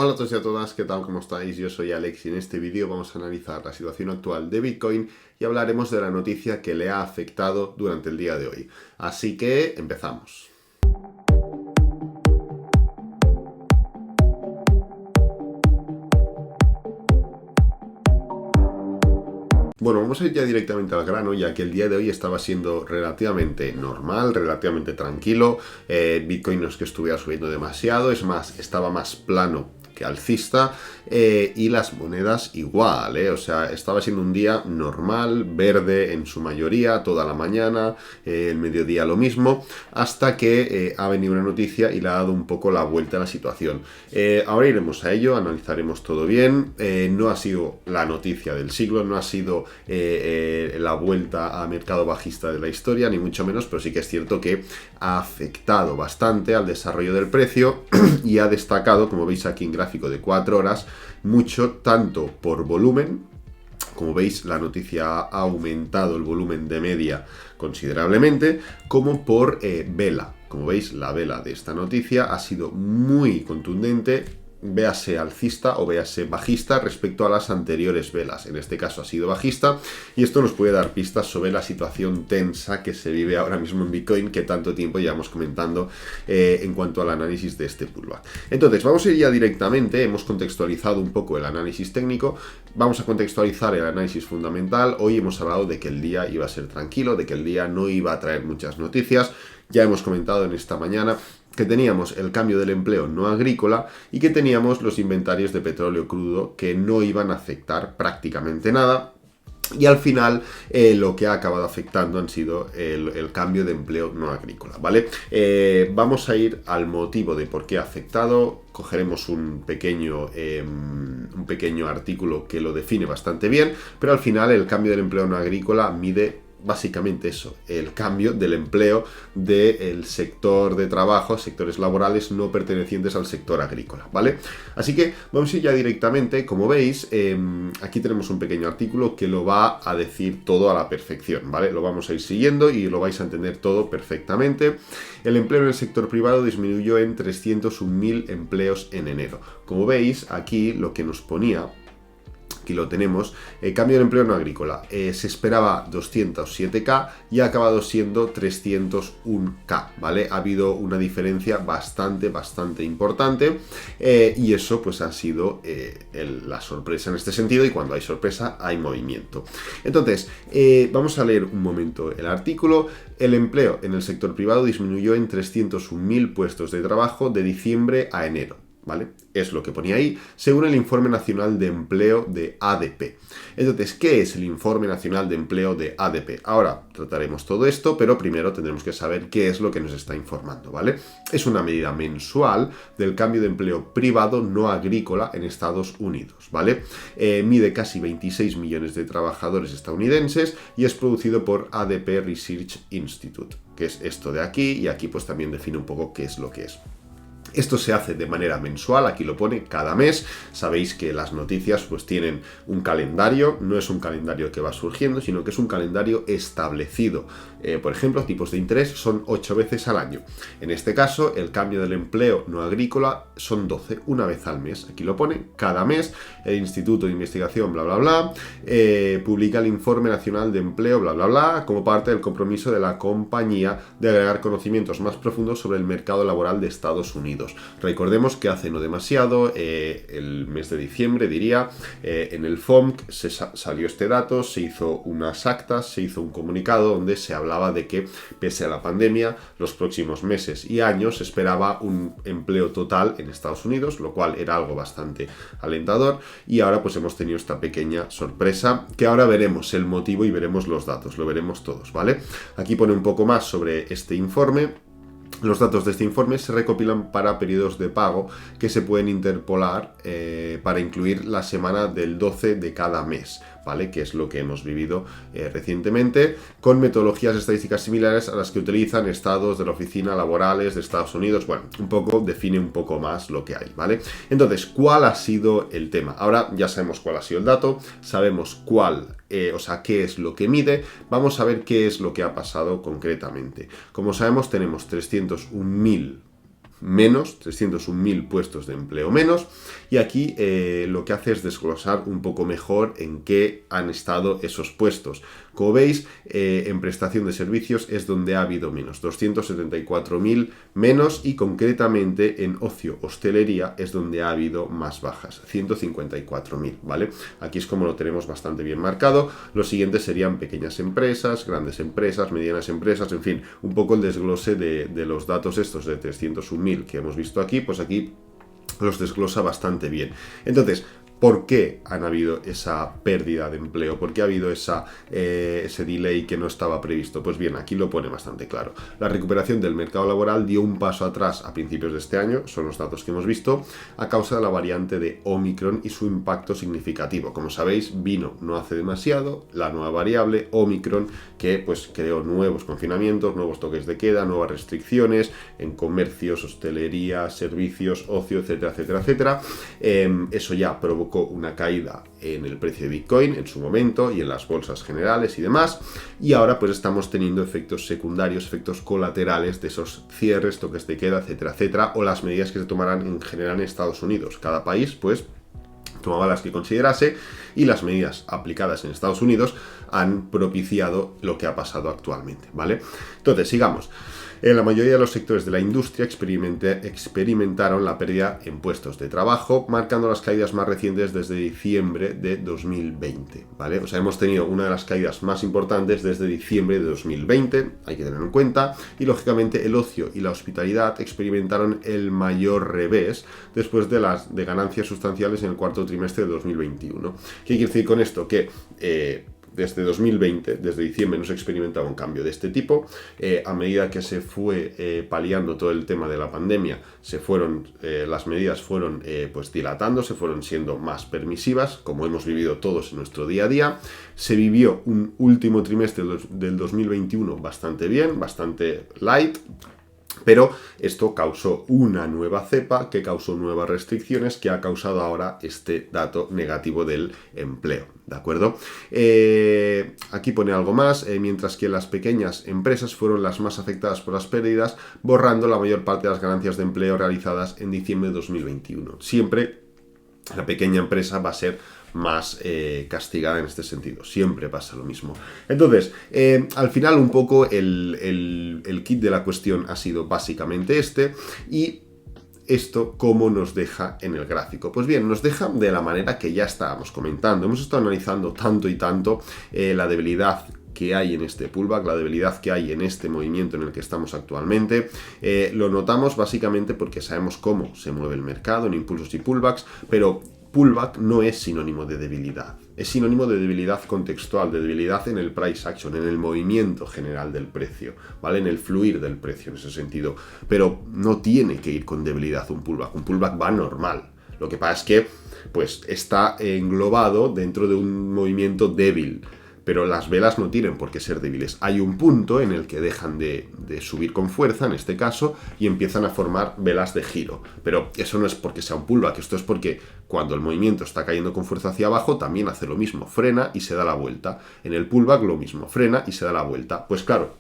Hola a todos y a todas, ¿qué tal? ¿Cómo estáis? Yo soy Alex y en este vídeo vamos a analizar la situación actual de Bitcoin y hablaremos de la noticia que le ha afectado durante el día de hoy. Así que empezamos. Bueno, vamos a ir ya directamente al grano, ya que el día de hoy estaba siendo relativamente normal, relativamente tranquilo. Bitcoin no es que estuviera subiendo demasiado, es más, estaba más plano que alcista, y las monedas igual, o sea, estaba siendo un día normal, verde en su mayoría, toda la mañana, el mediodía lo mismo, hasta que ha venido una noticia y le ha dado un poco la vuelta a la situación. Ahora iremos a ello, analizaremos todo bien. No ha sido la noticia del siglo, no ha sido la vuelta a mercado bajista de la historia, ni mucho menos, pero sí que es cierto que ha afectado bastante al desarrollo del precio y ha destacado, como veis aquí en gráfico de 4 horas, mucho tanto por volumen. Como veis, la noticia ha aumentado el volumen de media considerablemente, como por vela. Como veis, la vela de esta noticia ha sido muy contundente, véase alcista o véase bajista respecto a las anteriores velas. En este caso ha sido bajista y esto nos puede dar pistas sobre la situación tensa que se vive ahora mismo en Bitcoin, que tanto tiempo llevamos comentando en cuanto al análisis de este pullback. Entonces, vamos a ir ya directamente, hemos contextualizado un poco el análisis técnico, vamos a contextualizar el análisis fundamental. Hoy hemos hablado de que el día iba a ser tranquilo, de que el día no iba a traer muchas noticias. Ya hemos comentado en esta mañana que teníamos el cambio del empleo no agrícola y que teníamos los inventarios de petróleo crudo que no iban a afectar prácticamente nada. Y al final lo que ha acabado afectando han sido el cambio de empleo no agrícola, ¿vale? Vamos a ir al motivo de por qué ha afectado. Cogeremos un pequeño artículo que lo define bastante bien, pero al final el cambio del empleo no agrícola mide básicamente eso, el cambio del empleo del sector de trabajo, sectores laborales no pertenecientes al sector agrícola, ¿vale? Así que vamos a ir ya directamente. Como veis, aquí tenemos un pequeño artículo que lo va a decir todo a la perfección, ¿vale? Lo vamos a ir siguiendo y lo vais a entender todo perfectamente. El empleo en el sector privado disminuyó en 301.000 empleos en enero. Como veis, aquí lo que nos ponía, aquí lo tenemos, cambio de empleo no agrícola. Se esperaba 207.000 y ha acabado siendo 301.000, ¿vale? Ha habido una diferencia bastante importante, y eso pues ha sido la sorpresa en este sentido, y cuando hay sorpresa hay movimiento. Entonces, vamos a leer un momento el artículo. El empleo en el sector privado disminuyó en 301.000 puestos de trabajo de diciembre a enero, ¿vale? Es lo que ponía ahí, según el Informe Nacional de Empleo de ADP. Entonces, ¿qué es el Informe Nacional de Empleo de ADP? Ahora trataremos todo esto, pero primero tendremos que saber qué es lo que nos está informando, ¿vale? Es una medida mensual del cambio de empleo privado no agrícola en Estados Unidos, ¿vale? Mide casi 26 millones de trabajadores estadounidenses y es producido por ADP Research Institute, que es esto de aquí, y aquí pues también define un poco qué es lo que es. Esto se hace de manera mensual, aquí lo pone, cada mes. Sabéis que las noticias pues tienen un calendario, no es un calendario que va surgiendo, sino que es un calendario establecido. Por ejemplo, tipos de interés son 8 veces al año. En este caso, el cambio del empleo no agrícola son 12, una vez al mes. Aquí lo pone, cada mes. El Instituto de Investigación, bla, bla, bla, publica el Informe Nacional de Empleo, bla, bla, bla, como parte del compromiso de la compañía de agregar conocimientos más profundos sobre el mercado laboral de Estados Unidos. Recordemos que hace no demasiado, el mes de diciembre diría, en el FOMC salió este dato, se hizo unas actas, se hizo un comunicado donde se hablaba de que pese a la pandemia, los próximos meses y años se esperaba un empleo total en Estados Unidos, lo cual era algo bastante alentador, y ahora pues hemos tenido esta pequeña sorpresa que ahora veremos el motivo y veremos los datos, lo veremos todos, ¿vale? Aquí pone un poco más sobre este informe. Los datos de este informe se recopilan para periodos de pago que se pueden interpolar para incluir la semana del 12 de cada mes, ¿vale? Que es lo que hemos vivido recientemente, con metodologías estadísticas similares a las que utilizan estados de la oficina laborales de Estados Unidos. Bueno, un poco define un poco más lo que hay, ¿vale? Entonces, ¿cuál ha sido el tema? Ahora ya sabemos cuál ha sido el dato, sabemos qué es lo que mide. Vamos a ver qué es lo que ha pasado concretamente. Como sabemos, tenemos 301.000 menos, 301.000 puestos de empleo menos, y aquí lo que hace es desglosar un poco mejor en qué han estado esos puestos. Como veis, en prestación de servicios es donde ha habido menos, 274.000 menos, y concretamente en ocio, hostelería es donde ha habido más bajas, 154.000, ¿vale? Aquí es como lo tenemos bastante bien marcado. Los siguientes serían pequeñas empresas, grandes empresas, medianas empresas, en fin, un poco el desglose de los datos estos de 301.000 que hemos visto aquí, pues aquí los desglosa bastante bien. Entonces, ¿por qué han habido esa pérdida de empleo? ¿Por qué ha habido ese delay que no estaba previsto? Pues bien, aquí lo pone bastante claro. La recuperación del mercado laboral dio un paso atrás a principios de este año, son los datos que hemos visto, a causa de la variante de Omicron y su impacto significativo. Como sabéis, vino no hace demasiado la nueva variable Omicron, que pues creó nuevos confinamientos, nuevos toques de queda, nuevas restricciones en comercios, hostelería, servicios, ocio, etcétera, etcétera, etcétera. Eso ya provocó una caída en el precio de Bitcoin en su momento y en las bolsas generales y demás, y ahora pues estamos teniendo efectos secundarios, efectos colaterales de esos cierres, toques de queda, etcétera, etcétera, o las medidas que se tomarán en general en Estados Unidos. Cada país pues tomaba las que considerase, y las medidas aplicadas en Estados Unidos han propiciado lo que ha pasado actualmente, ¿vale? Entonces, sigamos. En la mayoría de los sectores de la industria experimentaron la pérdida en puestos de trabajo, marcando las caídas más recientes desde diciembre de 2020, ¿vale? O sea, hemos tenido una de las caídas más importantes desde diciembre de 2020, hay que tenerlo en cuenta, y lógicamente el ocio y la hospitalidad experimentaron el mayor revés después de ganancias sustanciales en el cuarto trimestre de 2021. ¿Qué quiere decir con esto? Que desde 2020, desde diciembre, no se experimentaba un cambio de este tipo. A medida que se fue paliando todo el tema de la pandemia, las medidas fueron pues dilatando, se fueron siendo más permisivas, como hemos vivido todos en nuestro día a día. Se vivió un último trimestre del 2021 bastante bien, bastante light, pero esto causó una nueva cepa que causó nuevas restricciones, que ha causado ahora este dato negativo del empleo, ¿de acuerdo? Aquí pone algo más, mientras que las pequeñas empresas fueron las más afectadas por las pérdidas, borrando la mayor parte de las ganancias de empleo realizadas en diciembre de 2021. Siempre la pequeña empresa va a ser más castigada en este sentido. Siempre pasa lo mismo. Entonces, al final un poco el kit de la cuestión ha sido básicamente este, y esto cómo nos deja en el gráfico. Pues bien, nos deja de la manera que ya estábamos comentando. Hemos estado analizando tanto y tanto la debilidad que hay en este pullback, la debilidad que hay en este movimiento en el que estamos actualmente. Lo notamos básicamente porque sabemos cómo se mueve el mercado en impulsos y pullbacks, pero pullback no es sinónimo de debilidad, es sinónimo de debilidad contextual, de debilidad en el price action, en el movimiento general del precio, ¿vale? En el fluir del precio en ese sentido, pero no tiene que ir con debilidad un pullback va normal. Lo que pasa es que pues está englobado dentro de un movimiento débil, pero las velas no tienen por qué ser débiles. Hay un punto en el que dejan de subir con fuerza, en este caso, y empiezan a formar velas de giro. Pero eso no es porque sea un pullback, esto es porque cuando el movimiento está cayendo con fuerza hacia abajo, también hace lo mismo, frena y se da la vuelta. En el pullback lo mismo, frena y se da la vuelta. Pues claro,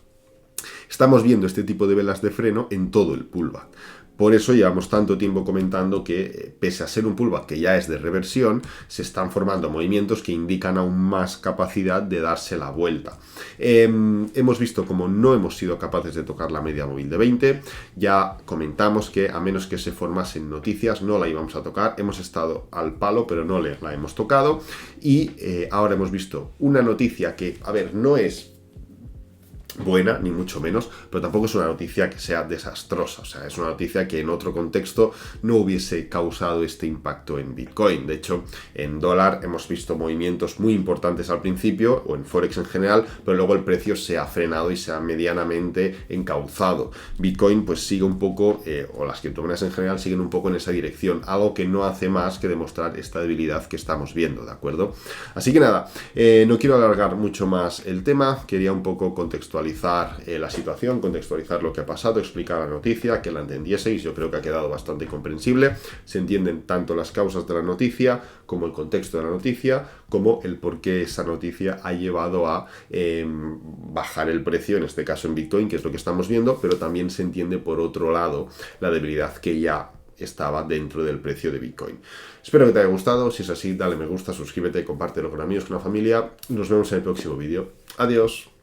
estamos viendo este tipo de velas de freno en todo el pullback. Por eso llevamos tanto tiempo comentando que, pese a ser un pullback que ya es de reversión, se están formando movimientos que indican aún más capacidad de darse la vuelta. Hemos visto como no hemos sido capaces de tocar la media móvil de 20. Ya comentamos que a menos que se formasen noticias no la íbamos a tocar. Hemos estado al palo, pero no la hemos tocado. Y ahora hemos visto una noticia que, a ver, no es buena, ni mucho menos, pero tampoco es una noticia que sea desastrosa. O sea, es una noticia que en otro contexto no hubiese causado este impacto en Bitcoin. De hecho, en dólar hemos visto movimientos muy importantes al principio, o en Forex en general, pero luego el precio se ha frenado y se ha medianamente encauzado. Bitcoin pues sigue un poco, o las criptomonedas en general siguen un poco en esa dirección, algo que no hace más que demostrar esta debilidad que estamos viendo, ¿de acuerdo? Así que nada, no quiero alargar mucho más el tema, quería un poco contextualizar contextualizar la situación, contextualizar lo que ha pasado, explicar la noticia, que la entendieseis. Yo creo que ha quedado bastante comprensible. Se entienden tanto las causas de la noticia, como el contexto de la noticia, como el por qué esa noticia ha llevado a bajar el precio, en este caso en Bitcoin, que es lo que estamos viendo, pero también se entiende por otro lado la debilidad que ya estaba dentro del precio de Bitcoin. Espero que te haya gustado. Si es así, dale me gusta, suscríbete, compártelo con amigos, con la familia. Nos vemos en el próximo vídeo. Adiós.